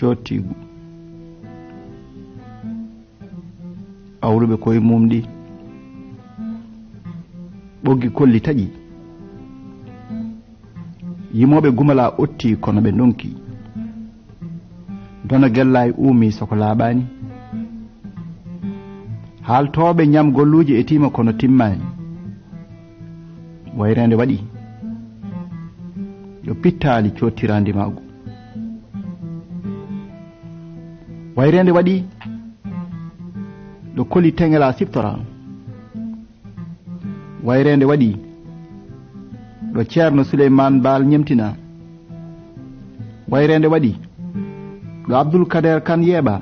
cottigu awruɓe koye mum ɗi ɓoggi kolli taƴi yimoɓe gumala otti kono ɓe donki dona gella e uumi soko laaɓani haaltoɓe ñam golluji e tima kono timmani wayrede waɗi yo pittali cottirandi magu wayrede waɗi ɗo koli tengela siftora wayrede waɗi ɗo ceerno Souleymane Baal ñemtina wayrede waɗi ɗo Abdoul Kader Kane yeeɓa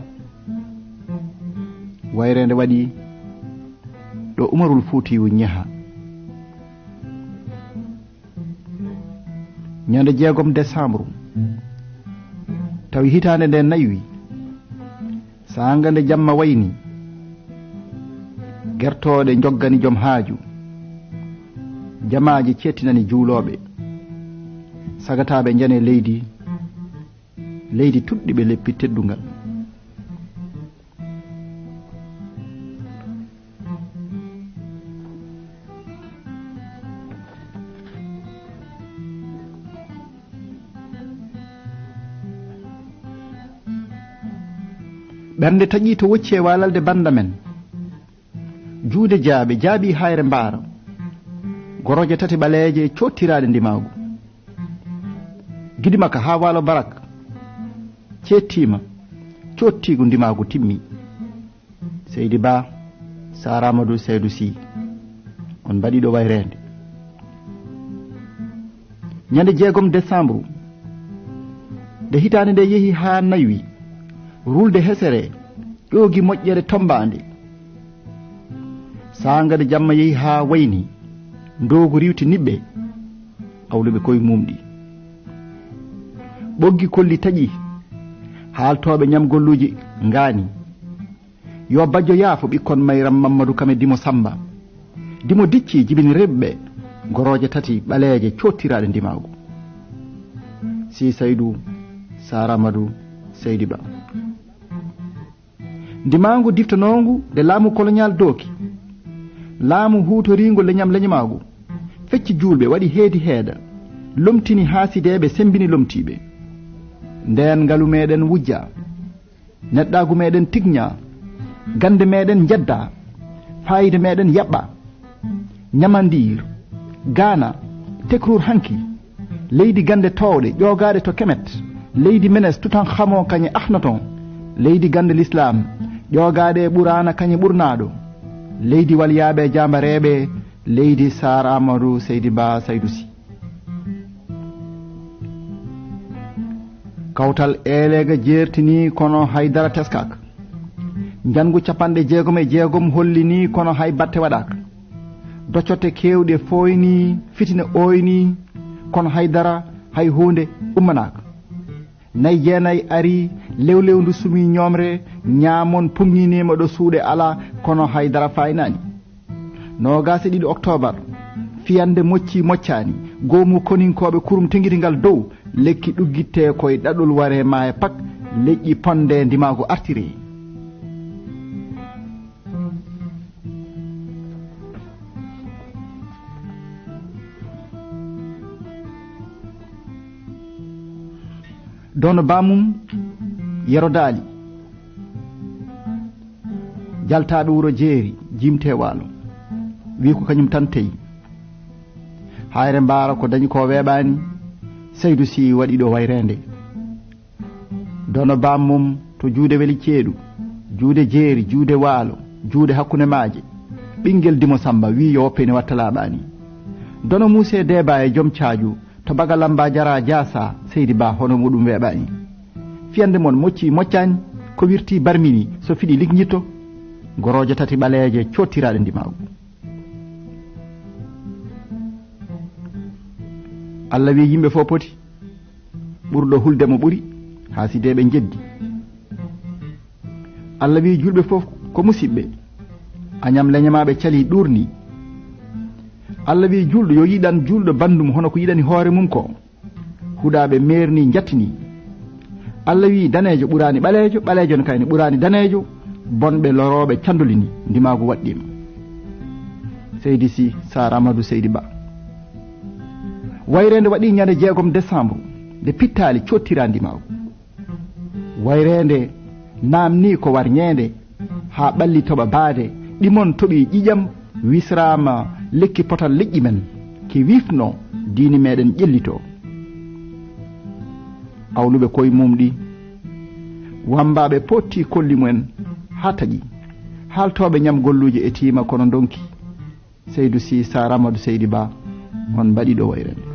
wayrede waɗi ɗo Umarul Fuutiyu ñeha ñande 6 décembre tawi hitande nde naywi sanga nde jamma wayni gertoɗe joggani joom haaju jamaji cettinani juuloɓe sagataɓe jane leydi tuɗɗiɓe leppi teddungal ɓernde taƴi to wocci e walalde banda men juude jaaɓi hayre mbaara goroje tati ɓaleeje cottirade ndimagu gidi makka ha walo barak cettima cottigu ndimagu timmi Seydi Ba Sara Amadou Seydou Sy on mbaɗi ɗo wayrede ñande 6 décembre nde hitande nde yeehi ha naywi rulde hesere ƴoogi moƴƴere tombande sangade jamma yeehi ha wayni ndogu riwti niɓɓe awluɓe koye mumɗi ɓoggi kolli taƴi haaltoɓe ñam golluji ngani yo bajjo yaafo ɓikkon Mayram Mamadou Kame Dimo Samba Dimo dicci jibini rebɓe goroje tati ɓaleeje cottiraɗe ndimagu Si Saydou Sara Amadou Seydi Ba ndimagu diftanongu nde laamu colonial dooki laamu huutoringo leñamagu fecci julɓe waɗi heedi heeda lomtini haasideɓe sembini lomtiɓe nden ngalu meɗen wujja neɗɗagu meɗen tigña gande meɗen jedda fayida meɗen yaɓɓa ñamandir gana tekrur hanki leydi gande towɗe ƴogaɗe to kemet leydi menes tutan xamo kañe ahnaton leydi gande l'islam ƴogaɗe ɓurana kañe ɓurnaɗo leydi walyaɓe jambareɓe leydi Sara Amadou Seydi Ba Saydou Sy kawtal eelega jertini kono haydara teskaka jangu 66 hollini kono hay batte waɗaka doccote kewɗe foyni fitine oyni kono haydara hay hunde ummanaka nayi jeenayi ari lewlewndu sumi ñomre ñaamon pumñinima ɗo suuɗe ala kono haydara faynani 22 octobre fiyande mocci moccani goomu koninkoɓe kurum teguitingal dow lekki ɗuggitte koye ɗaɗol ware maaye pak leƴƴi ponde ndimago artiri dono bamum yerodali jaltaɗo wuro jeeri jimte waalo wi ko kañum tan teyi hayre mbaara ko dañi ko weeɓani Seydou Sy waɗi ɗo wayrede dono bammum to juude weli ceeɗu juude jeeri juude waalo juude hakkunde maaje ɓinguel Dimo Samba wi yo woppeni watta laaɓani dono Moussé Deba e joom caaju to Bagalamba Jara Diasa Seydi Ba hono muɗum weeɓani fiyande mon mocci moccani ko wirti barmini so fiɗi ligñitto goroje tati ɓaleeje cottiraɗe ndimagu Allah wi yimɓe fof poti ɓurɗo hulde mo ɓuri haasideɓe jeddi Allah wi julɓe fof ko musidɓe añam leñamaɓe cali ɗurni Allah wi julɗo yo yiɗan julɗo bandum hono ko yiɗani hoore mum ko huɗaɓe merni jattini Allah wi danejo ɓurani ɓalejo ɓalejo ne kayni ɓurani danejo bonɓe loroɓe candolini ndimagu waɗɗima. Seydi Sy Sar Amadou Seydi Ba. Wayrede waɗi ñande 6 décembre nde pittali cottira ndimagu. Wayrede namni ko war ñeende ha ɓalli toɓa baade ɗimon toɓi ƴiƴam wisrama lekki potal leƴƴi men ki wifno diini meɗen ƴellito. Awluɓe koye mum ɗi wambaɓe potti kolli mumen ha taƴi haltoɓe ñam golluji e tima kono donki. Seydou Sy Sar Amadou Seydi Ba on mbaɗiɗo wayrede.